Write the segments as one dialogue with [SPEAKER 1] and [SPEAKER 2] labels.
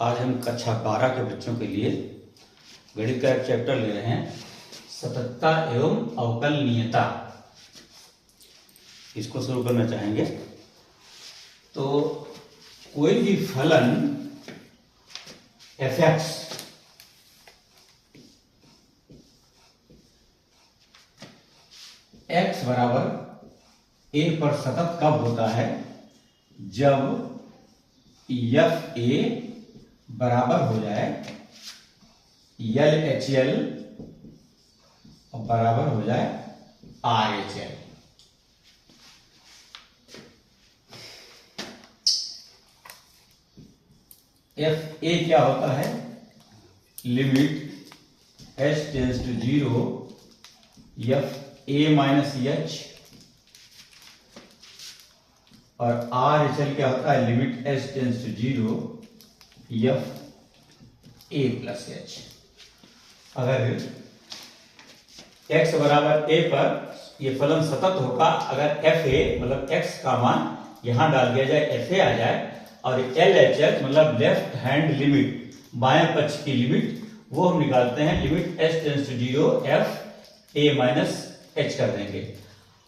[SPEAKER 1] आज हम कक्षा 12 के बच्चों के लिए गणित का एक चैप्टर ले रहे हैं, सततता एवं अवकलनीयता। इसको शुरू करना चाहेंगे। तो कोई भी फलन f(x) x बराबर a पर सतत कब होता है? जब एफ ए बराबर हो जाए एल एच एल और बराबर हो जाए R H L. F a क्या होता है? Limit h tends to 0 f a minus h, और आर एच एल क्या होता है? Limit h tends to 0 f a plus h. अगर x बराबर a पर ये फलन सतत होगा अगर एफ ए मतलब x का मान यहां डाल दिया जाए, एफ ए आ जाए, और एल एच एच मतलब लेफ्ट हैंड लिमिट, बाएं पक्ष की लिमिट, वो हम निकालते हैं limit h tends to 0 f a minus h कर देंगे।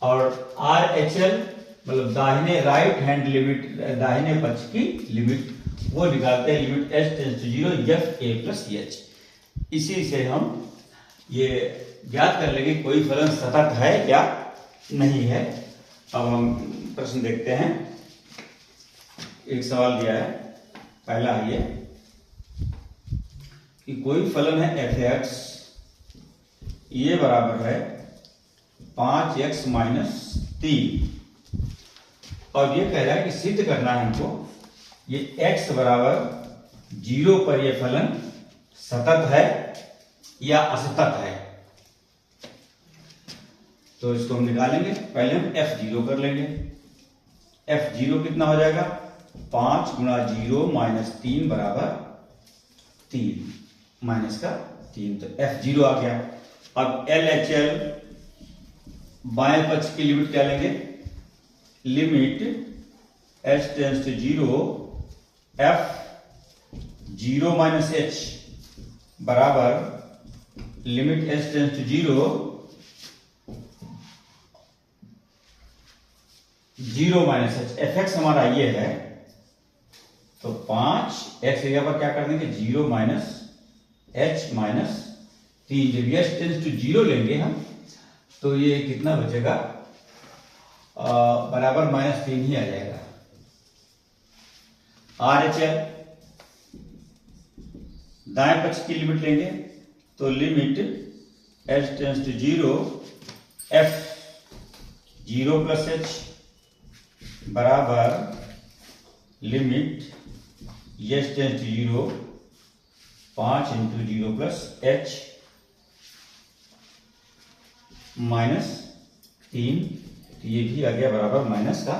[SPEAKER 1] और आर एच एल मतलब दाहिने राइट हैंड लिमिट, दाहिने पक्ष की लिमिट, वो निकालते हैं limit h tends to 0 f a plus h. इसी से हम ये ज्ञात कर लेंगे कोई फलन सतत है या नहीं है। अब हम प्रश्न देखते हैं। एक सवाल दिया है, पहला है ये कि कोई फलन है एफ एक्स, ये बराबर है 5x माइनस 3, और ये कह रहा है कि सिद्ध करना है हमको ये x बराबर 0 पर ये फलन सतत है या असतत है। तो इसको हम निकालेंगे। पहले हम f0 कर लेंगे। f0 कितना हो जाएगा? 5 गुणा 0 माइनस 3 बराबर 3, माइनस का 3, तो f0 आ गया। अब LHL बाएं पक्ष की लिमिट क्या लेंगे? Limit h tends to 0 f0 minus h बराबर limit h tends to 0 minus h। fx हमारा ये है, तो 5x जगह पर क्या कर देंगे? 0 माइनस h माइनस 3। जब h टेंस टू 0 लेंगे हम, तो ये कितना बचेगा? बराबर -3 ही आ जाएगा। आर एच एल दाएं पक्ष की लिमिट लेंगे, तो limit h tends to 0 f 0 plus h बराबर limit h tends to 0 5 into 0 plus h minus 3, तो ये भी आ गया बराबर माइनस का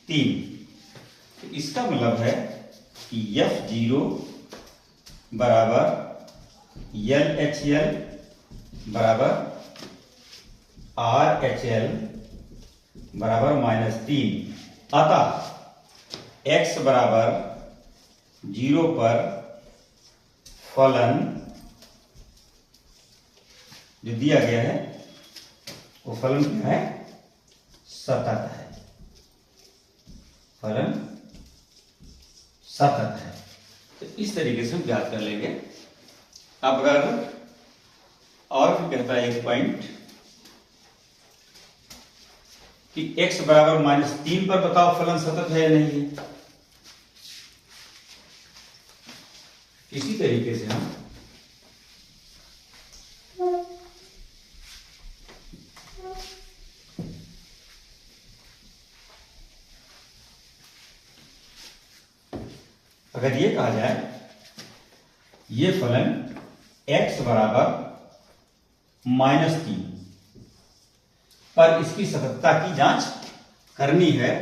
[SPEAKER 1] 3। तो इसका मतलब है कि f0 बराबर एल एच एल बराबर आर एच एल बराबर -3। अतः x बराबर 0 पर फलन जो दिया गया है वो फलन क्या है? सतत है। फलन सतत है। तो इस तरीके से हम ज्ञात कर लेंगे। अब अगर और भी कहता है एक पॉइंट कि x बराबर -3 पर बताओ फलन सतत है या नहीं है। इसी तरीके से हम अगर ये कहा जाए ये फलन x बराबर -3 पर इसकी सततता की जांच करनी है,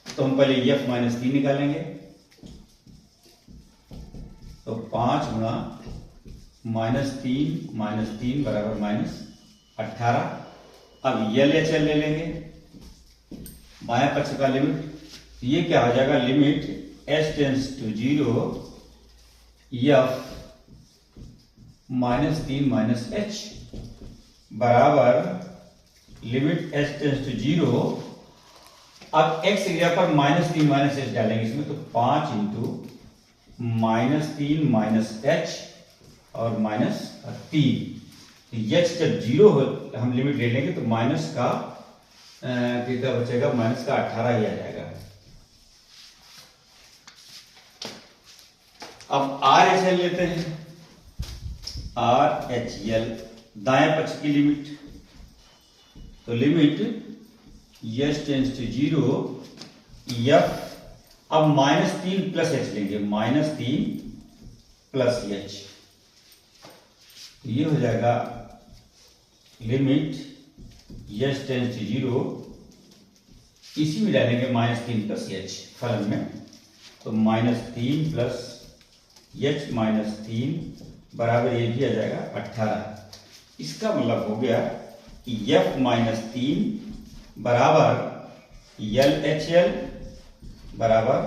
[SPEAKER 1] तो हम पहले f -3 निकालेंगे। तो 5 गुणा -3 बराबर -18। अब एल एच एल ले लेंगे, बाएं पक्ष का लिमिट, ये क्या हो जाएगा? Limit h tends to 0 f -3 - h बराबर लिमिट h टेंस टू 0। अब x एरिया पर -3 - h डालेंगे इसमें, तो 5 इंटू -3 - h और -3। तो h जब 0 हो हम लिमिट ले लेंगे तो माइनस का कितना बचेगा, माइनस का 18 ही आ जाएगा। अब RHL लेते हैं, RHL दाएं पक्ष की लिमिट, तो limit h tends to 0 f, अब -3 + h लेंगे, -3 + h, ये हो जाएगा लिमिट h टेंस टू 0, इसी में डालेंगे -3 + h फलन में, तो -3 + h -3 बराबर ये भी आ जाएगा 18। इसका मतलब हो गया कि f -3 बराबर LHL बराबर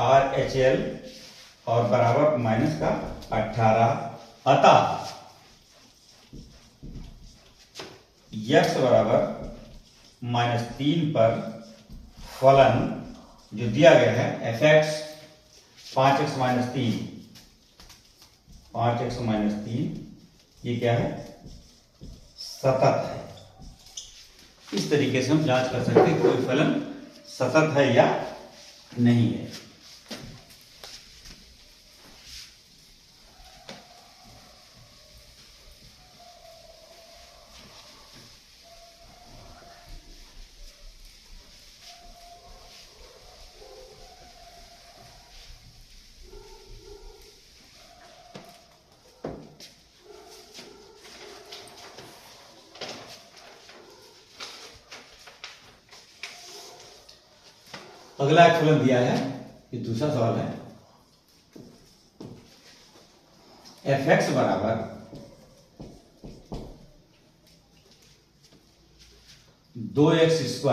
[SPEAKER 1] RHL और बराबर माइनस का 18। अतः x बराबर -3 पर फलन जो दिया गया है fx 5x - 3, 5x - 3, ये क्या है, सतत है। इस तरीके से हम जांच कर सकते हैं कोई फलन सतत है या नहीं है। अगला एक फलन दिया है, ये दूसरा सवाल है, fx बराबर 2x²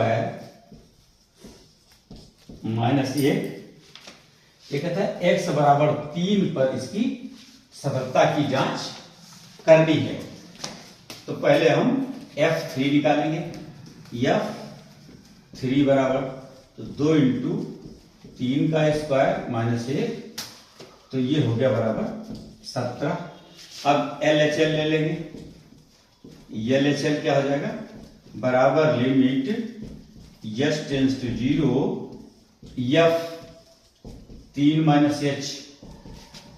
[SPEAKER 1] - 1। ये कहता है x बराबर 3 पर इसकी सततता की जांच करनी है। तो पहले हम f3 निकालेंगे, f3 बराबर तो 2 इंटू 3 का स्क्वायर -1, तो ये हो गया बराबर 17। अब LHL ले लेंगे, LHL क्या हो जाएगा, बराबर limit h tends to 0 f 3 - h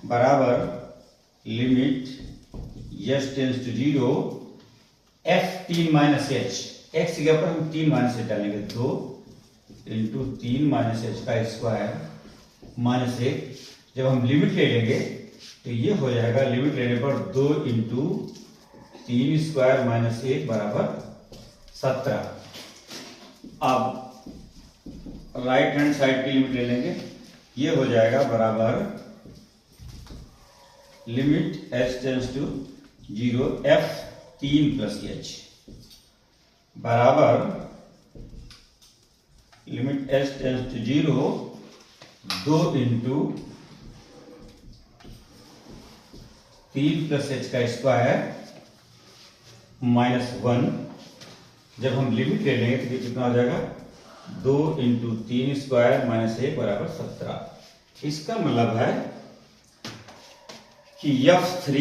[SPEAKER 1] बराबर limit h tends to 0 f 3 - h, x की जगह पर हम 3 - h डालेंगे, 2 इंटू 3 - h का स्क्वायर -1। जब हम लिमिट ले लेंगे तो ये हो जाएगा, लिमिट लेने पर 2 इंटू 3 स्क्वायर -1 बराबर 17। अब राइट हैंड साइड की लिमिट ले लेंगे, ये हो जाएगा बराबर limit h tends to 0 f 3 + h बराबर limit h tends to 0 2 into 3 + h का स्क्वायर -1। जब हम लिमिट ले लेंगे तो ये कितना हो जाएगा, 2 इंटू 3 स्क्वायर -1 बराबर 17। इसका मतलब है कि f3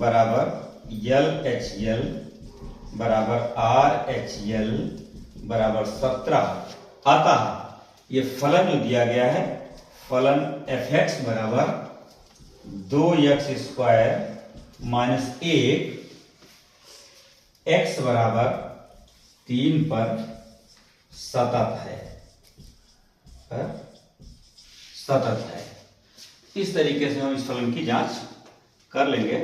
[SPEAKER 1] बराबर LHL बराबर RHL बराबर 17। अतः ये फलन जो दिया गया है, फलन fx बराबर 2x² - 1 x बराबर 3 पर सतत है, सतत है। इस तरीके से हम इस फलन की जांच कर लेंगे।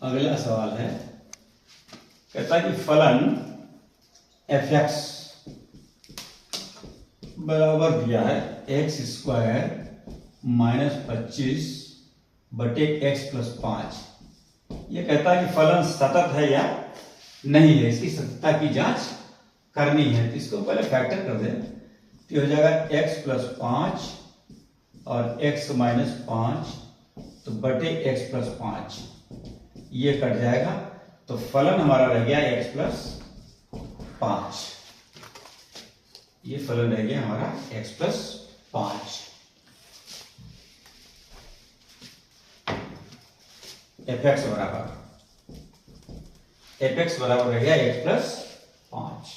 [SPEAKER 1] अगला सवाल है, कहता है कि फलन fx बराबर दिया है एक्स स्क्वायर -25 बटे एक्स प्लस 5। ये कहता है कि फलन सतत है या नहीं है, इसकी सततता की जांच करनी है। तो इसको पहले फैक्टर कर दें, तो हो जाएगा एक्स प्लस 5 और एक्स माइनस 5 तो बटे एक्स प्लस 5, ये कट जाएगा तो फलन हमारा रह गया एक्स प्लस 5। ये फलन रह गया हमारा एक्स प्लस 5। एफ एक्स बराबर रह गया एक्स प्लस 5।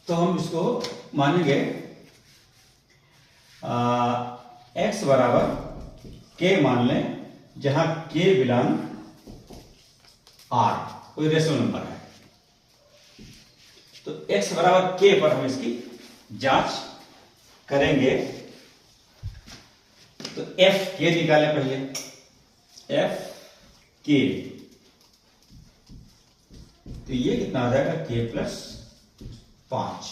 [SPEAKER 1] तो हम इसको मानेंगे एक्स बराबर के मान लें, जहां के बिलोंग आर, कोई रेशनल नंबर है। तो एक्स बराबर के पर हम इसकी जांच करेंगे। तो एफ के निकालें पहले, एफ के, तो ये कितना हो जाएगा के प्लस 5।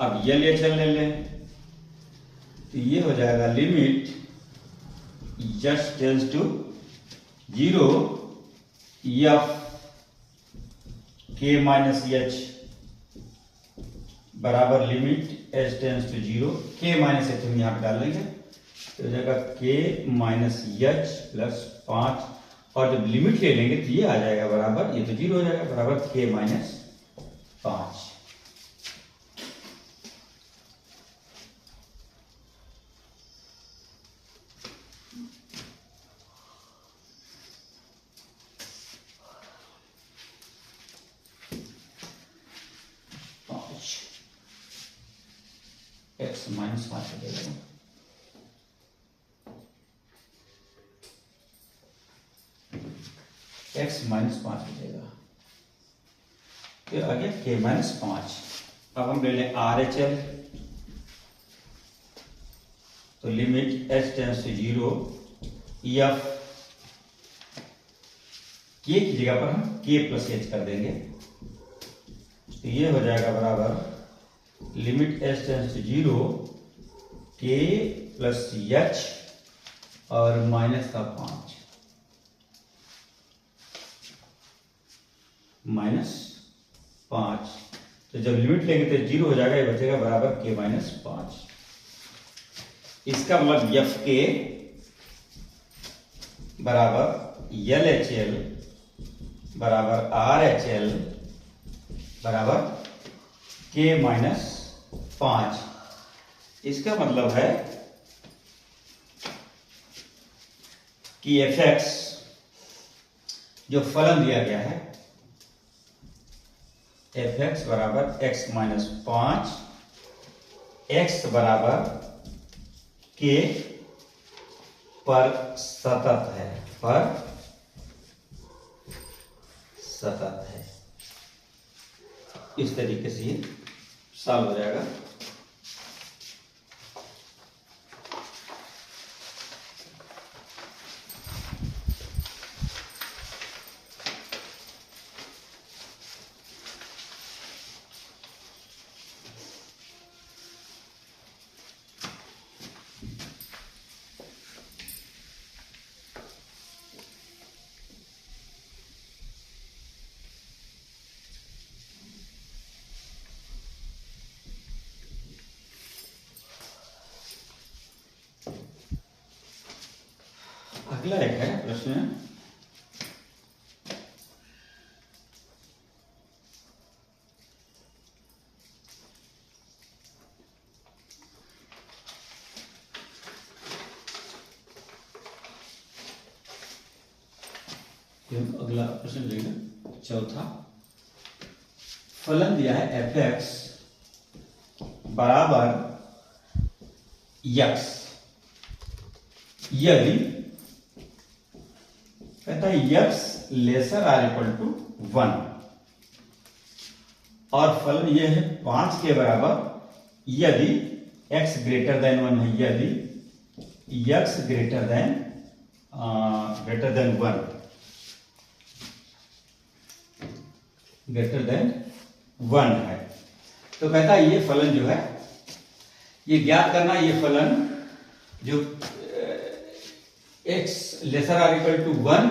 [SPEAKER 1] अब ये ले चल लें, तो ये हो जाएगा limit just tends to 0 f k minus h बराबर limit h tends to 0, k minus H हम यहां पे डाल लेंगे, तो हो जाएगा के माइनस एच प्लस 5। और जब लिमिट ले लेंगे तो ये आ जाएगा बराबर, ये तो 0 हो जाएगा, बराबर के माइनस 5। एक्स माइनस 5 हो जाएगा, एक्स माइनस 5 हो जाएगा, फिर आ गया के माइनस 5। अब हम ले लें आर एच एल, तो limit h tends to 0 f k की जगह पर हम के प्लस एच कर देंगे, तो ये हो जाएगा बराबर लिमिट एच टेंस टू 0 के प्लस एच और माइनस का 5 -5। तो जब लिमिट लेंगे तो 0 हो जाएगा, ये बचेगा बराबर के माइनस 5। इसका मतलब एफ के बराबर एल एच एल बराबर आर एच एल बराबर के माइनस 5। इसका मतलब है कि एफ एक्स जो फलन दिया गया है, एफ एक्स बराबर एक्स माइनस 5, एक्स बराबर के पर सतत है, पर सतत है। इस तरीके से ये सॉल्व हो जाएगा। अगला एक है प्रश्न, अगला प्रश्न लेंगे चौथा। फलन दिया है एफ एक्स बराबर यक्स, यदि कहता है यक्स लेसर आर इक्वल टू 1 और फलन यह है 5 के बराबर यदि x ग्रेटर देन 1 है, यदि x greater then greater than 1, greater than 1 है। तो कहता है ये फलन जो है ये ज्ञात करना, ये फलन जो x lesser or equal to 1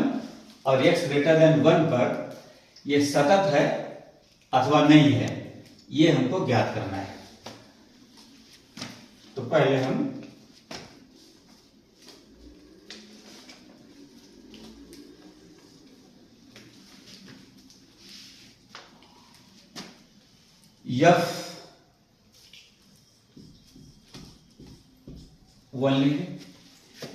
[SPEAKER 1] और x ग्रेटर देन 1 पर ये सतत है अथवा नहीं है, ये हमको ज्ञात करना है। तो पहले हम F1 लिखें।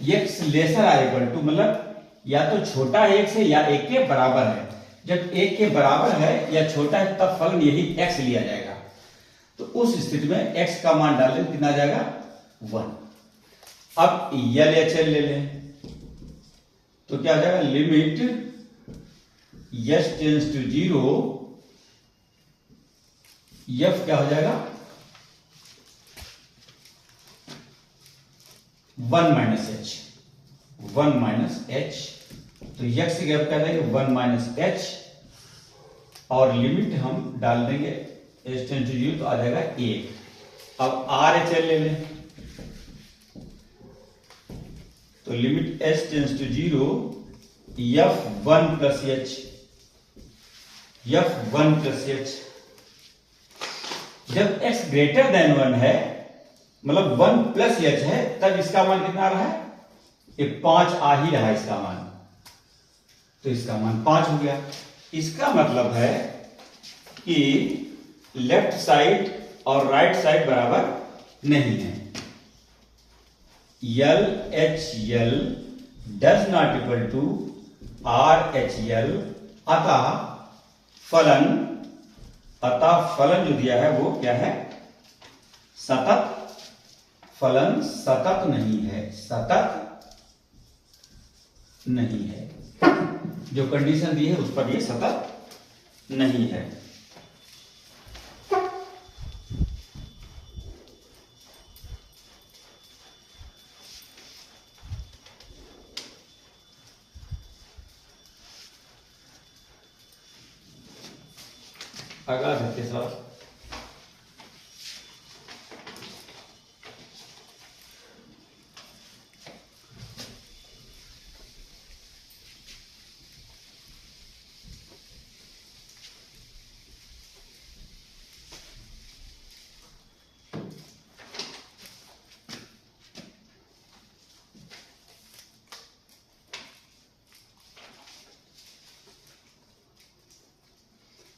[SPEAKER 1] x lesser or equal to मतलब या तो छोटा है 1 से या 1 के बराबर है। जब 1 के बराबर है या छोटा है तब फलन यही x लिया जाएगा। तो उस स्थिति में x का मान डाल दें, कितना आ जाएगा 1। अब LHL ले लें तो क्या आ जाएगा, limit s tends to 0 f क्या हो जाएगा 1 माइनस h, 1 माइनस h। तो x की क्या देंगे 1 माइनस h और लिमिट हम डाल देंगे s टेंड्स टू 0 तो आ जाएगा 1। अब RHL ले लें तो limit s tends to 0 f1 plus h, f1 plus h। जब x ग्रेटर देन 1 है मतलब 1 प्लस h है तब इसका मान कितना आ रहा है, ये 5 आ ही रहा है इसका मान। तो इसका मान 5 हो गया। इसका मतलब है कि लेफ्ट साइड और राइट साइड बराबर नहीं है। LHL does not equal to RHL। अतः फलन जो दिया है वो क्या है, सतत। फलन सतत नहीं है, सतत नहीं है। जो कंडीशन दी है उस पर ये सतत नहीं है। अगला देखते सवाल।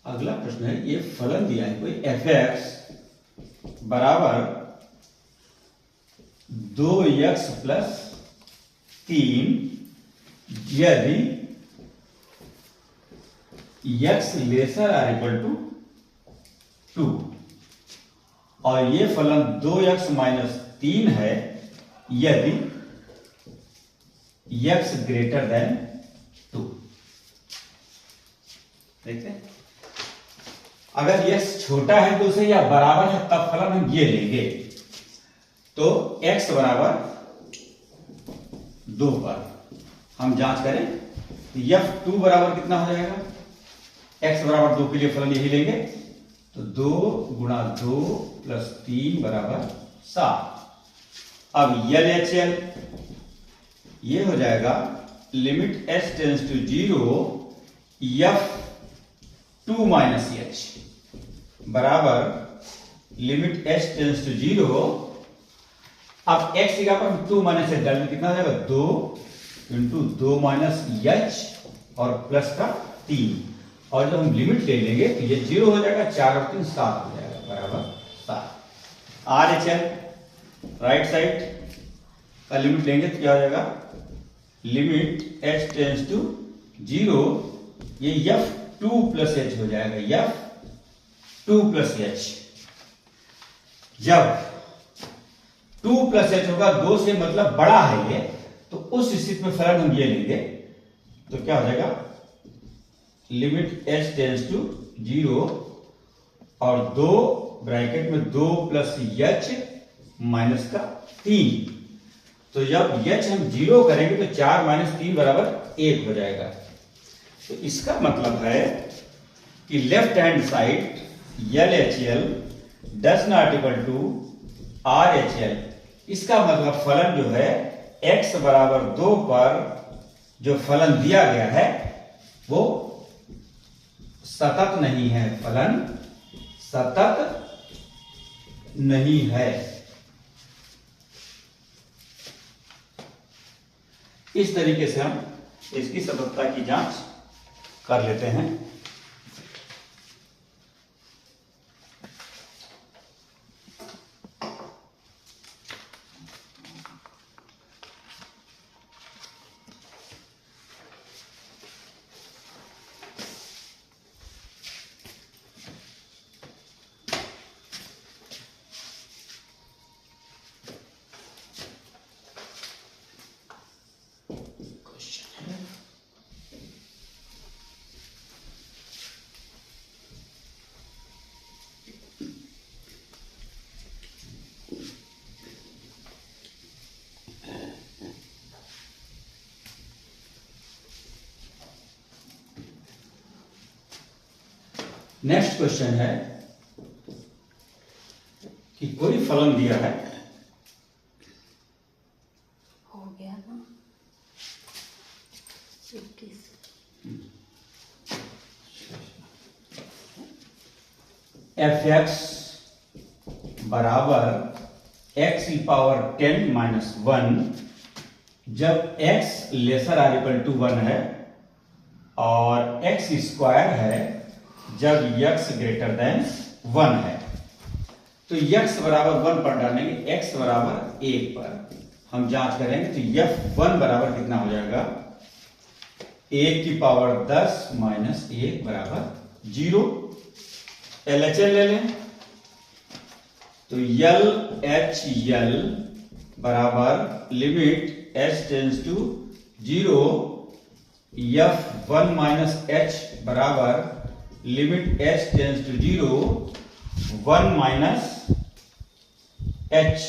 [SPEAKER 1] अगला प्रश्न है, ये फलन दिया है कोई fx बराबर 2x प्लस 3 यदि x lesser or equal to 2 और ये फलन 2x माइनस 3 है यदि x ग्रेटर देन 2। देखते हैं, अगर x छोटा है 2 से या बराबर है तब फलन हम ये लेंगे। तो x बराबर 2 पर हम जांच करें तो f2 बराबर कितना हो जाएगा, x बराबर 2 के लिए फलन यही लेंगे तो 2 गुणा 2 प्लस 3 बराबर 7। अब LHL ये हो जाएगा limit s tends to 0 f2 minus h बराबर लिमिट s टेंड्स टू 0। अब x की जगह पर हम 2 माइनस h डालेंगे, कितना हो जाएगा 2 इंटू 2 माइनस h और प्लस का 3 और जब हम लिमिट ले लेंगे तो ये 0 हो जाएगा, 4 और 3 7 हो जाएगा बराबर 7। RHL राइट साइड का लिमिट लेंगे तो क्या हो जाएगा, लिमिट h टेंड्स टू 0 ये f2 प्लस h हो जाएगा, f2 प्लस h। जब 2 प्लस h होगा 2 से मतलब बड़ा है ये, तो उस स्थिति में फलन हम ये लेंगे तो क्या हो जाएगा, लिमिट h टेंड्स टू 0 और 2 ब्रैकेट में 2 प्लस h माइनस का 3 तो जब h हम 0 करेंगे तो 4 माइनस 3 बराबर 1 हो जाएगा। तो इसका मतलब है कि left hand side LHL does not equal to RHL। इसका मतलब फलन जो है x बराबर 2 पर जो फलन दिया गया है वो सतत नहीं है, फलन सतत नहीं है। इस तरीके से हम इसकी सततता की जांच कर लेते हैं। नेक्स्ट क्वेश्चन है कि कोई फलन दिया है,
[SPEAKER 2] हो गया ना 21।
[SPEAKER 1] fx बराबर x की पावर 10 माइनस 1 जब x lesser or equal to 1 है और x स्क्वायर है जब x ग्रेटर देन 1 है। तो x बराबर 1 पर डालेंगे, x बराबर 1 पर हम जांच करेंगे तो f1 बराबर कितना हो जाएगा, 1 की पावर 10 माइनस 1 बराबर 0। LHL ले लें तो LHL बराबर limit h tends to 0 f1 minus h बराबर limit h tends to 0 1 minus h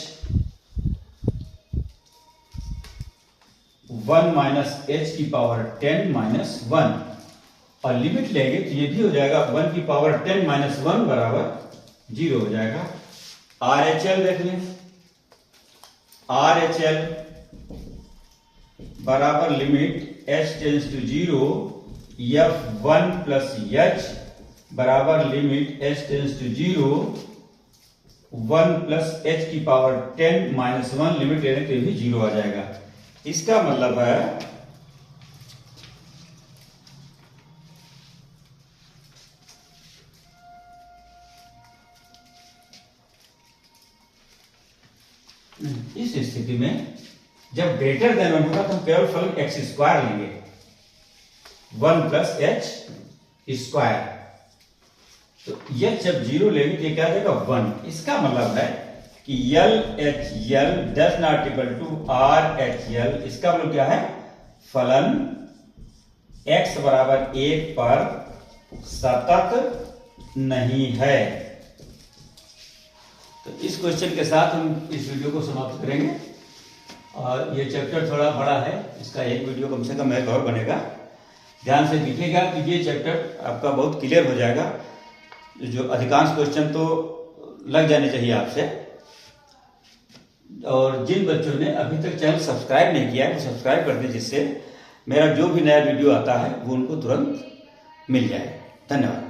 [SPEAKER 1] 1 minus h की पावर 10 माइनस 1 और लिमिट लेंगे तो ये भी हो जाएगा 1 की पावर 10 माइनस 1 बराबर 0 हो जाएगा। RHL देख लें, RHL बराबर limit h tends to 0 f1 plus h बराबर limit h tends to 0 1 plus h की पावर 10 माइनस 1 लिमिट लेने तो भी 0 आ जाएगा। इसका मतलब है इस स्थिति में जब ग्रेटर देन 1 होगा तो हम केवल फलन x स्क्वायर लेंगे, 1 प्लस h स्क्वायर। तो ये जब 0 लेंगे तो ये क्या आ जाएगा 1। इसका मतलब है कि LHL does not equal to RHL। इसका मतलब क्या है, फलन x बराबर 1 पर सतत नहीं है। तो इस क्वेश्चन के साथ हम इस वीडियो को समाप्त करेंगे। और ये चैप्टर थोड़ा बड़ा है, इसका एक वीडियो कम से कम एक और बनेगा। ध्यान से देखिएगा कि ये चैप्टर आपका बहुत क्लियर हो जाएगा। जो अधिकांश क्वेश्चन तो लग जाने चाहिए आपसे। और जिन बच्चों ने अभी तक चैनल सब्सक्राइब नहीं किया है वो सब्सक्राइब कर दें, जिससे मेरा जो भी नया वीडियो आता है वो उनको तुरंत मिल जाए। धन्यवाद।